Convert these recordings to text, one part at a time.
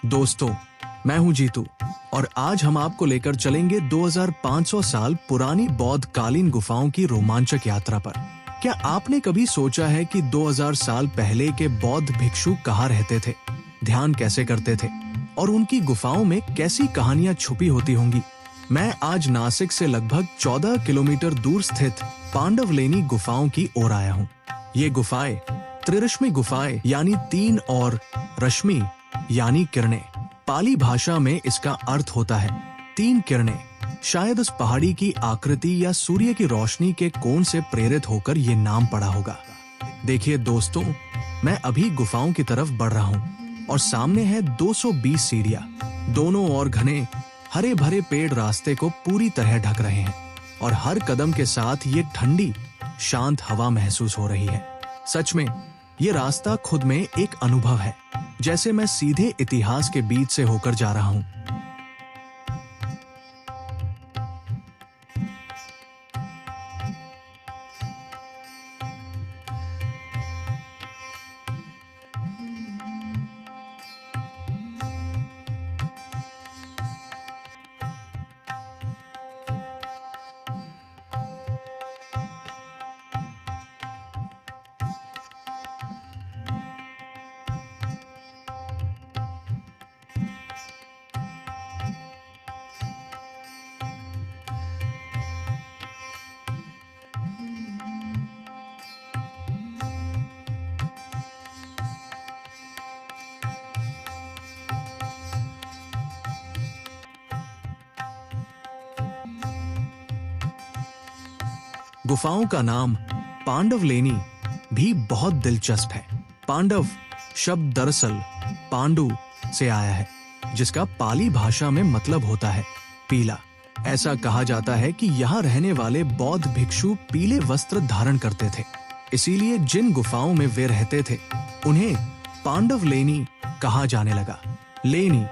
दोस्तों, मैं हूं जीतू और आज हम आपको लेकर चलेंगे 2500 साल पुरानी बौद्ध कालीन गुफाओं की रोमांचक यात्रा पर। क्या आपने कभी सोचा है कि 2000 साल पहले के बौद्ध भिक्षु कहाँ रहते थे, ध्यान कैसे करते थे और उनकी गुफाओं में कैसी कहानियां छुपी होती होंगी? मैं आज नासिक से लगभग 14 किलोमीटर दूर स्थित पांडवलेनी गुफाओं की ओर आया हूँ। ये गुफाएं त्रिरश्मि गुफाएं यानी 3 और रश्मि यानी किरणें। पाली भाषा में इसका अर्थ होता है 3 किरणें। शायद उस पहाड़ी की आकृति या सूर्य की रोशनी के कोण से प्रेरित होकर ये नाम पड़ा होगा। देखिए दोस्तों, मैं अभी गुफाओं की तरफ बढ़ रहा हूँ और सामने है 220 सीढ़ियां। दोनों ओर घने हरे भरे पेड़ रास्ते को पूरी तरह ढक रहे हैं और हर कदम के साथ ये ठंडी शांत हवा महसूस हो रही है। सच में ये रास्ता खुद में एक अनुभव है, जैसे मैं सीधे इतिहास के बीच से होकर जा रहा हूँ। गुफाओं का नाम पांडवलेनी भी बहुत दिलचस्प है। पांडव शब्द दरअसल पांडु से आया है, जिसका पाली भाषा में मतलब होता है पीला। ऐसा कहा जाता है कि यहाँ रहने वाले बौद्ध भिक्षु पीले वस्त्र धारण करते थे, इसीलिए जिन गुफाओं में वे रहते थे उन्हें पांडवलेनी कहा जाने लगा। लेनी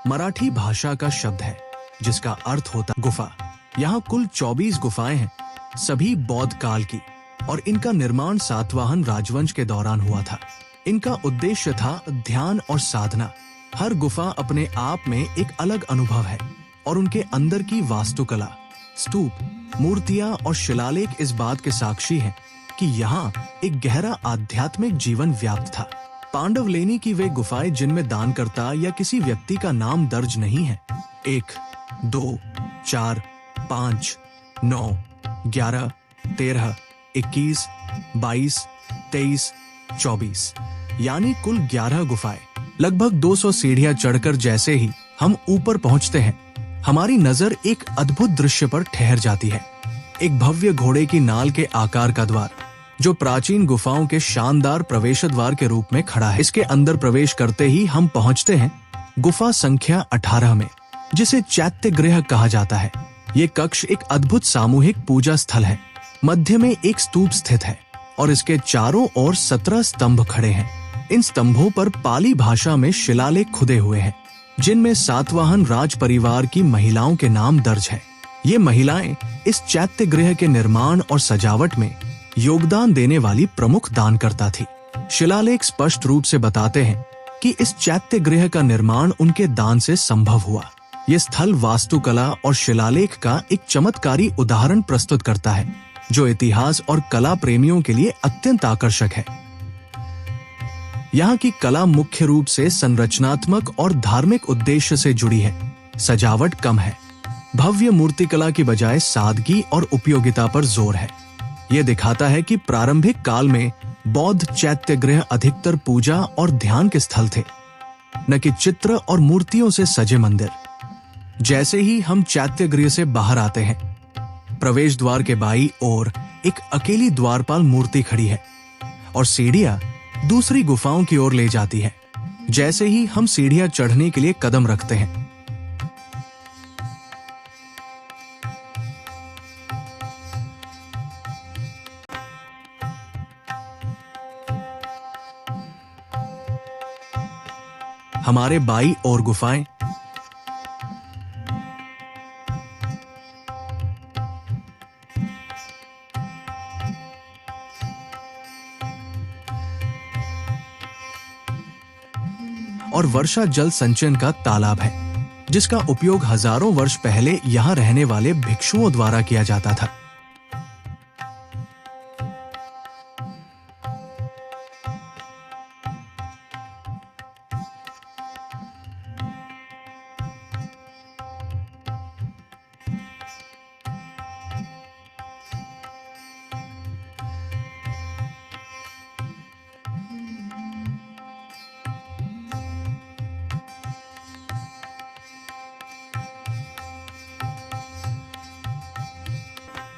मराठी भाषा का शब्द है जिसका अर्थ होता गुफा। यहाँ कुल 24 गुफाएं हैं, सभी बौद्ध काल की, और इनका निर्माण सातवाहन राजवंश के दौरान हुआ था। इनका उद्देश्य था ध्यान और साधना। हर गुफा अपने आप में एक अलग अनुभव है और उनके अंदर की वास्तुकला, स्तूप, मूर्तियां और शिलालेख इस बात के साक्षी हैं कि यहाँ एक गहरा आध्यात्मिक जीवन व्याप्त था। पांडवलेनी की वे गुफाएं जिनमें दानकर्ता या किसी व्यक्ति का नाम दर्ज नहीं है। 1, 2, 4, 5, 9, 11, 13, 21, 22, 23, 24 यानी कुल 11 गुफाएं। लगभग 200 सीढ़ियां चढ़कर जैसे ही हम ऊपर पहुंचते हैं, हमारी नजर एक अद्भुत दृश्य पर ठहर जाती है। एक भव्य घोड़े की नाल के आकार का द्वार, जो प्राचीन गुफाओं के शानदार प्रवेश द्वार के रूप में खड़ा है। इसके अंदर प्रवेश करते ही हम पहुंचते हैं गुफा संख्या 18 में, जिसे चैत्य गृह कहा जाता है। ये कक्ष एक अद्भुत सामूहिक पूजा स्थल है। मध्य में एक स्तूप स्थित है और इसके चारों ओर 17 स्तंभ खड़े हैं। इन स्तंभों पर पाली भाषा में शिलालेख खुदे हुए हैं, जिनमें सातवाहन राज परिवार की महिलाओं के नाम दर्ज है। ये महिलाएं इस चैत्य गृह के निर्माण और सजावट में योगदान देने वाली प्रमुख दानकर्ता थी। शिलालेख स्पष्ट रूप से बताते हैं कि इस चैत्य गृह का निर्माण उनके दान से संभव हुआ। ये स्थल वास्तुकला और शिलालेख का एक चमत्कारी उदाहरण प्रस्तुत करता है, जो इतिहास और कला प्रेमियों के लिए अत्यंत आकर्षक है। यहाँ की कला मुख्य रूप से संरचनात्मक और धार्मिक उद्देश्य से जुड़ी है। सजावट कम है, भव्य मूर्तिकला की बजाय सादगी और उपयोगिता पर जोर है। ये दिखाता है कि प्रारंभिक काल में बौद्ध चैत्य गृह अधिकतर पूजा और ध्यान के स्थल थे, न कि चित्र और मूर्तियों से सजे मंदिर। जैसे ही हम चैत्य गृह से बाहर आते हैं, प्रवेश द्वार के बाईं ओर एक अकेली द्वारपाल मूर्ति खड़ी है और सीढ़ियां दूसरी गुफाओं की ओर ले जाती है। जैसे ही हम सीढ़ियां चढ़ने के लिए कदम रखते हैं, हमारे बाईं ओर गुफाएं और वर्षा जल संचयन का तालाब है, जिसका उपयोग हजारों वर्ष पहले यहाँ रहने वाले भिक्षुओं द्वारा किया जाता था।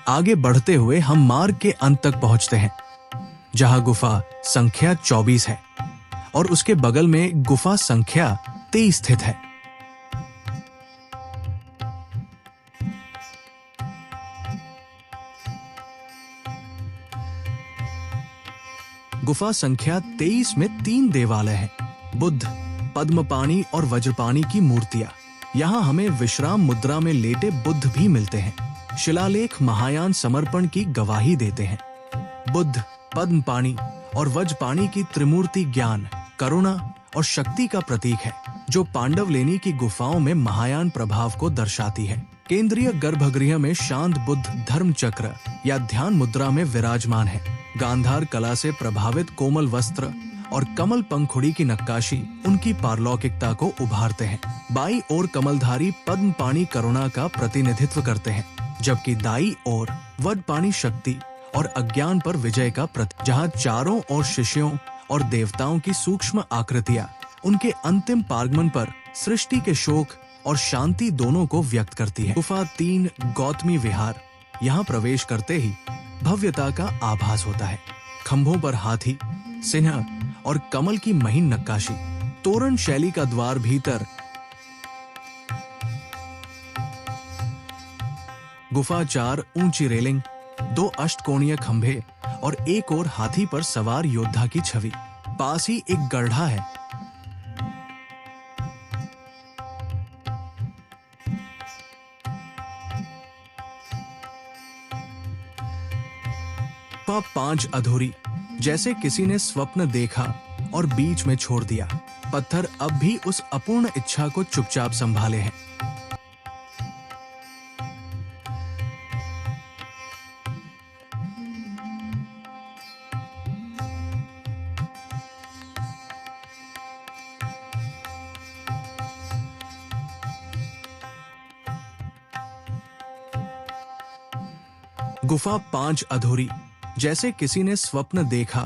आगे बढ़ते हुए हम मार्ग के अंत तक पहुंचते हैं, जहां गुफा संख्या 24 है और उसके बगल में गुफा संख्या 23 स्थित है। गुफा संख्या 23 में 3 देवालय हैं, बुद्ध, पद्मपाणि और वज्रपाणि की मूर्तियां। यहाँ हमें विश्राम मुद्रा में लेटे बुद्ध भी मिलते हैं। शिलालेख महायान समर्पण की गवाही देते हैं। बुद्ध, पद्मपाणि और वज्रपाणि की त्रिमूर्ति ज्ञान, करुणा और शक्ति का प्रतीक है, जो पांडवलेनी की गुफाओं में महायान प्रभाव को दर्शाती है। केंद्रीय गर्भगृह में शांत बुद्ध धर्म चक्र या ध्यान मुद्रा में विराजमान है। गांधार कला से प्रभावित कोमल वस्त्र और कमल पंखुड़ी की नक्काशी उनकी पारलौकिकता को उभारते हैं। बाईं ओर कमलधारी पद्मपाणि करुणा का प्रतिनिधित्व करते हैं, जबकि दाईं ओर वज्रपाणि शक्ति और अज्ञान पर विजय का प्रतीक, जहां चारों ओर शिष्यों और देवताओं की सूक्ष्म आकृतियां उनके अंतिम पागमन पर सृष्टि के शोक और शांति दोनों को व्यक्त करती है। गुफा 3 गौतमी विहार। यहाँ प्रवेश करते ही भव्यता का आभास होता है। खंभों पर हाथी, सिंह और कमल की महीन नक्काशी, तोरण शैली का द्वार, भीतर गुफा 4 ऊंची रेलिंग, 2 अष्टकोणीय खंभे और एक और हाथी पर सवार योद्धा की छवि। पास ही एक गड्ढा है। गुफा 5 अधूरी, जैसे किसी ने स्वप्न देखा और बीच में छोड़ दिया। पत्थर अब भी उस अपूर्ण इच्छा को चुपचाप संभाले हैं। गुफा 5 अधूरी, जैसे किसी ने स्वप्न देखा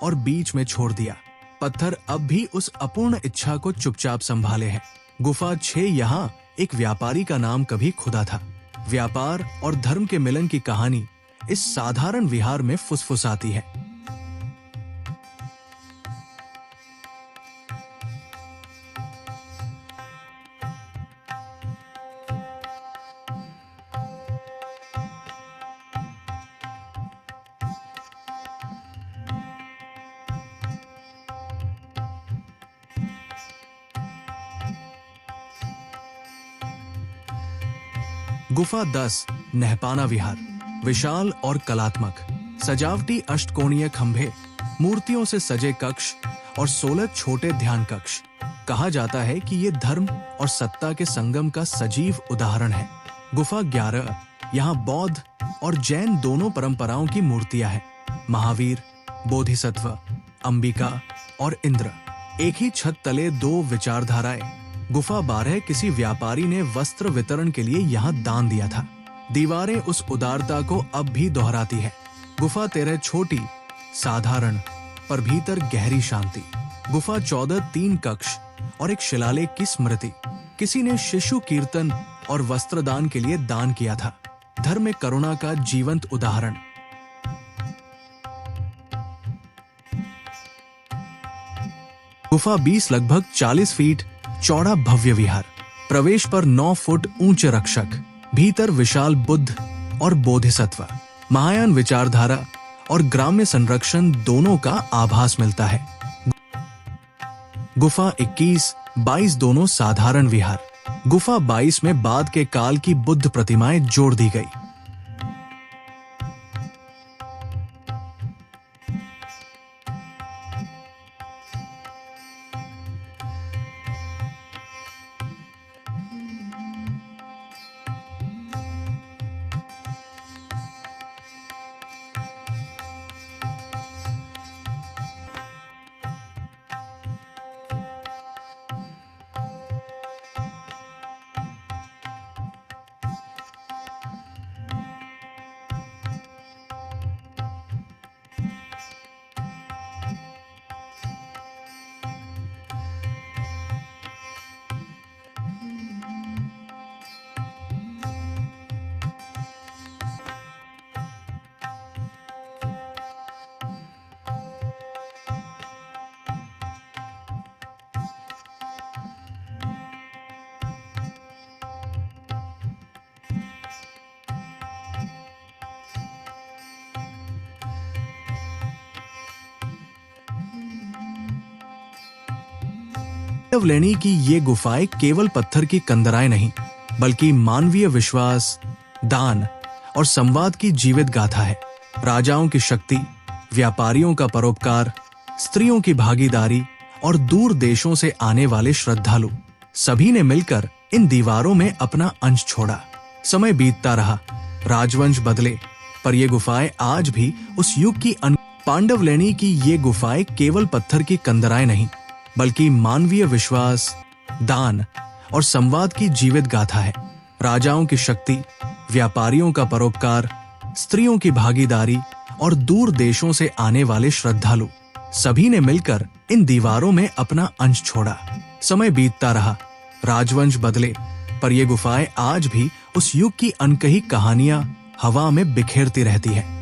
और बीच में छोड़ दिया। पत्थर अब भी उस अपूर्ण इच्छा को चुपचाप संभाले हैं। गुफा 6 यहाँ एक व्यापारी का नाम कभी खुदा था। व्यापार और धर्म के मिलन की कहानी इस साधारण विहार में फुसफुसाती है। गुफा 10 नहपाना विहार। विशाल और कलात्मक, सजावटी अष्टकोणीय खंभे, मूर्तियों से सजे कक्ष और 16 छोटे ध्यान कक्ष। कहा जाता है कि ये धर्म और सत्ता के संगम का सजीव उदाहरण है। गुफा 11, यहाँ बौद्ध और जैन दोनों परंपराओं की मूर्तियां हैं। महावीर, बोधिसत्व, अंबिका और इंद्र, एक ही छत तले 2 विचारधाराएं। गुफा 12 किसी व्यापारी ने वस्त्र वितरण के लिए यहाँ दान दिया था। दीवारें उस उदारता को अब भी दोहराती है। गुफा 13 छोटी, साधारण, पर भीतर गहरी शांति। गुफा 14 3 कक्ष और एक शिलालेख की स्मृति। किसी ने शिशु कीर्तन और वस्त्रदान के लिए दान किया था। धर्म में करुणा का जीवंत उदाहरण। गुफा 20 लगभग 40 फीट चौड़ा भव्य विहार। प्रवेश पर 9 फुट ऊंचे रक्षक, भीतर विशाल बुद्ध और बोधिसत्व, महायान विचारधारा और ग्राम्य संरक्षण दोनों का आभास मिलता है। गुफा 21-22 दोनों साधारण विहार। गुफा 22 में बाद के काल की बुद्ध प्रतिमाएं जोड़ दी गई। पांडवलेनी की ये गुफाएं केवल पत्थर की कंदराएं नहीं, बल्कि मानवीय विश्वास, दान और संवाद की जीवित गाथा है। राजाओं की शक्ति, व्यापारियों का परोपकार, स्त्रियों की भागीदारी और दूर देशों से आने वाले श्रद्धालु, सभी ने मिलकर इन दीवारों में अपना अंश छोड़ा। समय बीतता रहा, राजवंश बदले, पर ये गुफाएं आज भी उस युग की पांडवलेनी की ये गुफाएं केवल पत्थर की कंदराएं नहीं, बल्कि मानवीय विश्वास, दान और संवाद की जीवित गाथा है। राजाओं की शक्ति, व्यापारियों का परोपकार, स्त्रियों की भागीदारी और दूर देशों से आने वाले श्रद्धालु, सभी ने मिलकर इन दीवारों में अपना अंश छोड़ा। समय बीतता रहा, राजवंश बदले, पर ये गुफाएं आज भी उस युग की अनकही कहानियां हवा में बिखेरती रहती है।